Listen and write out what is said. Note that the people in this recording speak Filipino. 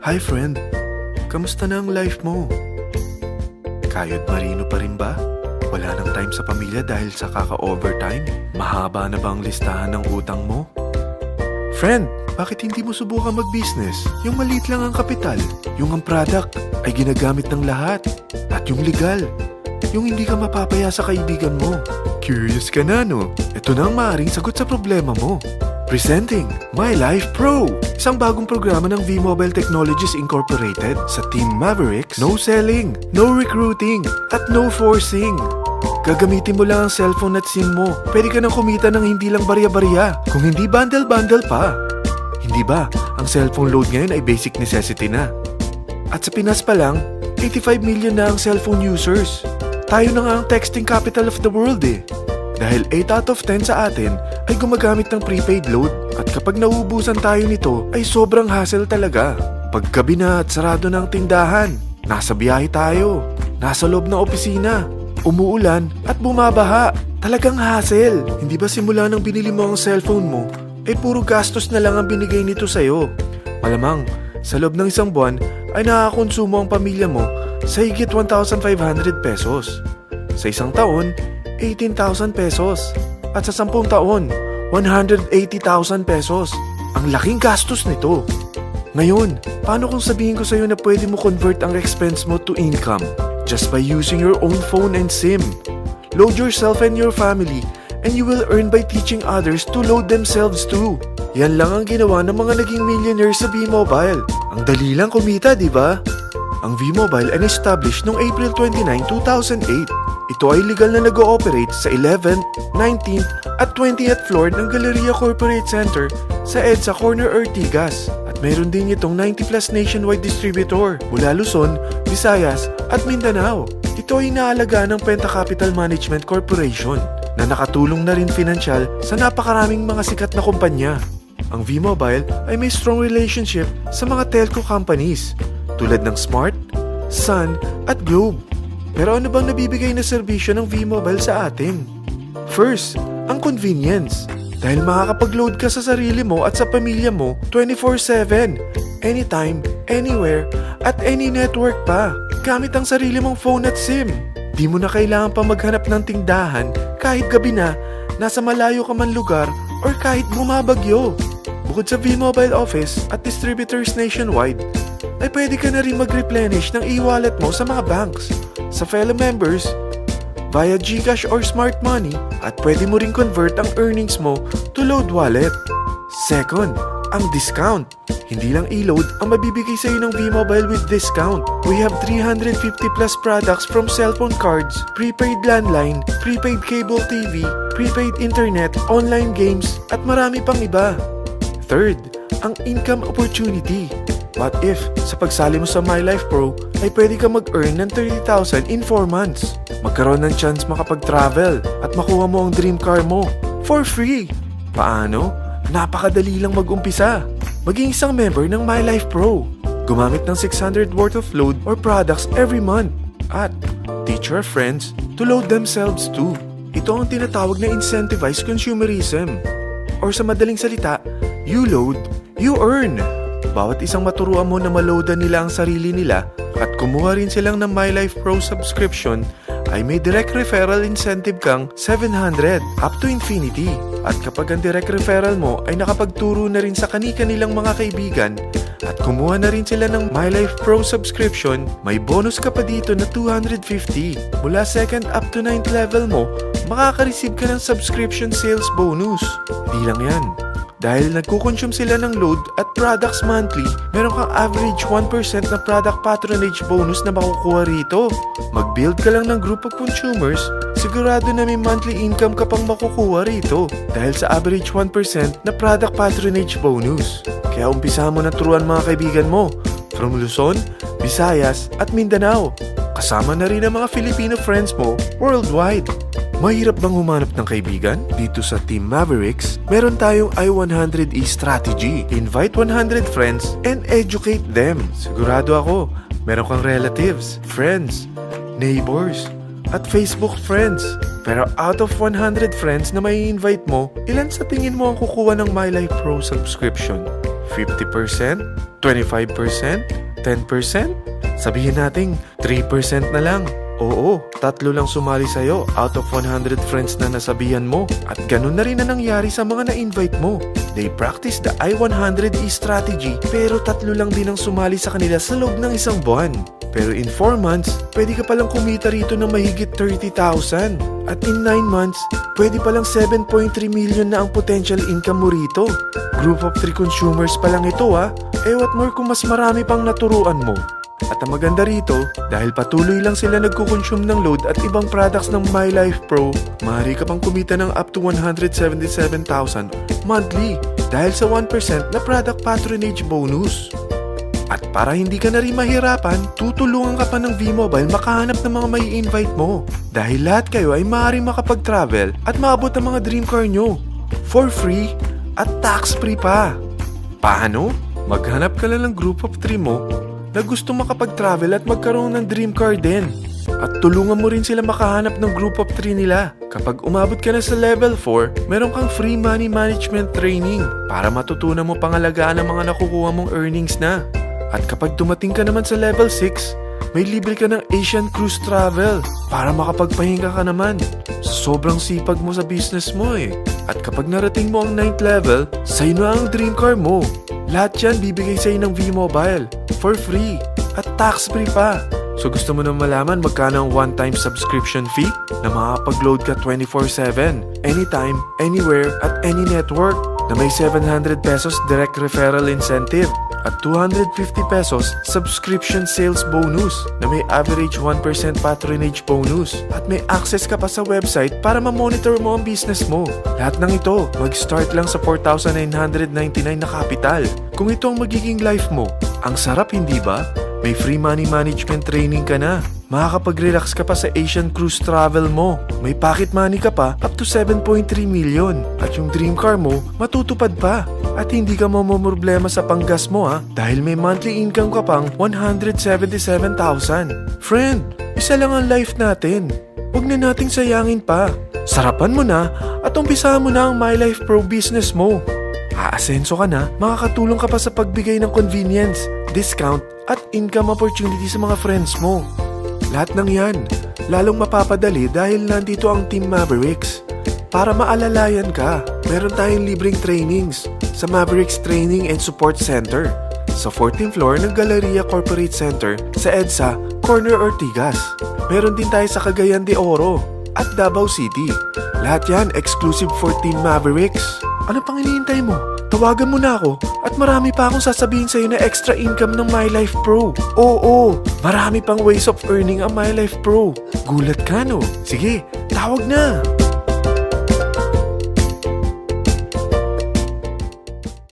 Hi friend, kamusta na ang life mo? Kayod marino pa rin ba? Wala nang time sa pamilya dahil sa kaka-overtime? Mahaba na ba ang listahan ng utang mo? Friend, bakit hindi mo subukan mag-business? Yung maliit lang ang kapital, yung ang product ay ginagamit ng lahat, at yung legal, yung hindi ka mapapaya sa kaibigan mo. Curious ka na, no? Ito na ang maaaring sagot sa problema mo. Presenting My Life Pro, isang bagong programa ng V-Mobile Technologies Incorporated sa Team Mavericks. No selling, no recruiting, at no forcing. Gagamitin mo lang ang cellphone at SIM mo. Pwede ka nang kumita ng hindi lang barya-barya, kung hindi bundle-bundle pa. Hindi ba, ang cellphone load ngayon ay basic necessity na. At sa Pinas pa lang, 85 million na ang cellphone users. Tayo na nga ang texting capital of the world eh. Dahil 8 out of 10 sa atin ay gumagamit ng prepaid load, at kapag nauubusan tayo nito ay sobrang hassle talaga. Paggabi na at sarado ng tindahan, nasa biyahe tayo, nasa loob ng opisina, umuulan at bumabaha. Talagang hassle. Hindi ba simula nang binili mo ang cellphone mo ay puro gastos na lang ang binigay nito sa'yo? Malamang sa loob ng isang buwan ay nakakakonsumo ang pamilya mo sa higit 1,500 pesos. Sa isang taon, 18,000 pesos. At sa 10 taon, 180,000 pesos. Ang laking gastos nito. Ngayon, paano kung sabihin ko sa'yo na pwede mo convert ang expense mo to income just by using your own phone and SIM? Load yourself and your family, and you will earn by teaching others to load themselves too. Yan lang ang ginawa ng mga naging millionaires sa V-Mobile. Ang dali lang kumita, di ba? Ang V-Mobile ay established noong April 29, 2008. Ito ay legal na nag-ooperate sa 11th, 19th at 20th floor ng Galleria Corporate Center sa EDSA Corner Ortigas. At meron din itong 90 plus nationwide distributor mula Luzon, Visayas at Mindanao. Ito ay inaalagaan ng Penta Capital Management Corporation na nakatulong na rin pinansyal sa napakaraming mga sikat na kumpanya. Ang V-Mobile ay may strong relationship sa mga telco companies tulad ng Smart, Sun at Globe. Pero ano bang nabibigay na serbisyo ng V-Mobile sa atin? First, ang convenience. Dahil makakapag-load ka sa sarili mo at sa pamilya mo 24/7, anytime, anywhere, at any network pa. Gamit ang sarili mong phone at SIM. Di mo na kailangan pa maghanap ng tindahan kahit gabi na, nasa malayo ka man lugar, or kahit bumabagyo. Bukod sa V-Mobile office at distributors nationwide, ay pwede ka na rin mag-replenish ng e-wallet mo sa mga banks, sa fellow members, via GCash or Smart Money, at pwede mo rin convert ang earnings mo to load wallet. Second, ang discount. Hindi lang e-load ang mabibigay sa iyo ng V-Mobile with discount. We have 350 plus products from cellphone cards, prepaid landline, prepaid cable TV, prepaid internet, online games, at marami pang iba. Third, ang income opportunity. What if, sa pagsali mo sa My Life Pro, ay pwede ka mag-earn ng 30,000 in 4 months? Magkaroon ng chance makapag-travel at makuha mo ang dream car mo for free. Paano? Napakadali lang mag-umpisa. Maging isang member ng My Life Pro. Gumamit ng 600 worth of load or products every month. At teach your friends to load themselves too. Ito ang tinatawag na incentivized consumerism. Or sa madaling salita, you load, you earn. Bawat isang maturuan mo na maloadan nila ang sarili nila at kumuha rin silang ng My Life Pro subscription, ay may direct referral incentive kang 700 up to infinity. At kapag ang direct referral mo ay nakapagturo na rin sa kani-kanilang mga kaibigan at kumuha na rin sila ng My Life Pro subscription, may bonus ka pa dito na 250. Mula 2nd up to 9th level mo, makaka-receive ka ng subscription sales bonus. Di lang yan. Dahil nagkukonsume sila ng load at products monthly, meron kang average 1% na product patronage bonus na makukuha rito. Mag-build ka lang ng group of consumers, sigurado na may monthly income ka pang makukuha rito dahil sa average 1% na product patronage bonus. Kaya umpisa mo na turuan mga kaibigan mo from Luzon, Visayas at Mindanao. Kasama na rin ang mga Filipino friends mo worldwide. Mahirap bang humanap ng kaibigan? Dito sa Team Mavericks, meron tayong I100E strategy. Invite 100 friends and educate them. Sigurado ako, meron kang relatives, friends, neighbors, at Facebook friends. Pero out of 100 friends na may invite mo, ilan sa tingin mo ang kukuha ng My Life Pro subscription? 50%? 25%? 10%? Sabihin nating 3% na lang. Oo, 3 lang sumali sa'yo out of 100 friends na nasabihan mo. At ganun na rin na nangyari sa mga na-invite mo. They practice the I-100E strategy pero 3 lang din ang sumali sa kanila sa loob ng isang buwan. Pero in 4 months, pwede ka palang kumita rito ng mahigit 30,000. At in 9 months, pwede palang 7.3 million na ang potential income mo rito. Group of 3 consumers pa lang ito what more kung mas marami pang naturuan mo. At ang maganda rito, dahil patuloy lang sila nagkukonsume ng load at ibang products ng My Life Pro, maaari ka pang kumita ng up to 177,000 monthly dahil sa 1% na product patronage bonus. At para hindi ka na rin mahirapan, tutulungan ka pa ng V-Mobile makahanap ng mga may invite mo. Dahil lahat kayo ay maaaring makapag-travel at maabot ang mga dream car nyo for free at tax-free pa. Paano? Maghanap ka lang ng group of 3 mo na gusto makapag-travel at magkaroon ng dream car din. At tulungan mo rin sila makahanap ng group of 3 nila. Kapag umabot ka na sa level 4, meron kang free money management training para matutunan mo pangalagaan ang mga nakukuha mong earnings na. At kapag dumating ka naman sa level 6, may libre ka ng Asian Cruise Travel para makapagpahinga ka naman. Sobrang sipag mo sa business mo At kapag narating mo ang 9th level, sa'yo na ang dream car mo. Lahat yan bibigay sa'yo ng V-Mobile for free at tax-free pa. So gusto mo na malaman magkano ang one-time subscription fee na makakapag-load ka 24/7, anytime, anywhere, at any network na may 700 pesos direct referral incentive at 250 pesos subscription sales bonus na may average 1% patronage bonus at may access ka pa sa website para ma-monitor mo ang business mo. Lahat ng ito, mag-start lang sa 4,999 na capital. Kung ito ang magiging life mo, ang sarap hindi ba? May free money management training ka na. Makakapag-relax ka pa sa Asian Cruise Travel mo. May pocket money ka pa up to 7.3 million. At yung dream car mo, matutupad pa. At hindi ka mamomroblema sa panggas mo dahil may monthly income ka pang 177,000. Friend, isa lang ang life natin. Huwag na nating sayangin pa. Sarapan mo na at umpisahan mo na ang My Life Pro business mo. Aasenso ka na, makakatulong ka pa sa pagbigay ng convenience, discount, at income opportunity sa mga friends mo. Lahat ng yan, lalong mapapadali dahil nandito ang Team Mavericks. Para maalalayan ka, meron tayong libreng trainings sa Mavericks Training and Support Center sa 14th floor ng Galleria Corporate Center sa EDSA, Corner Ortigas. Meron din tayo sa Cagayan de Oro at Davao City. Lahat yan exclusive for Team Mavericks. Ano pang hinihintay mo? Tawagan mo na ako at marami pa akong sasabihin sa'yo na extra income ng My Life Pro. Oo, marami pang ways of earning ang My Life Pro. Gulat ka no? Sige, tawag na!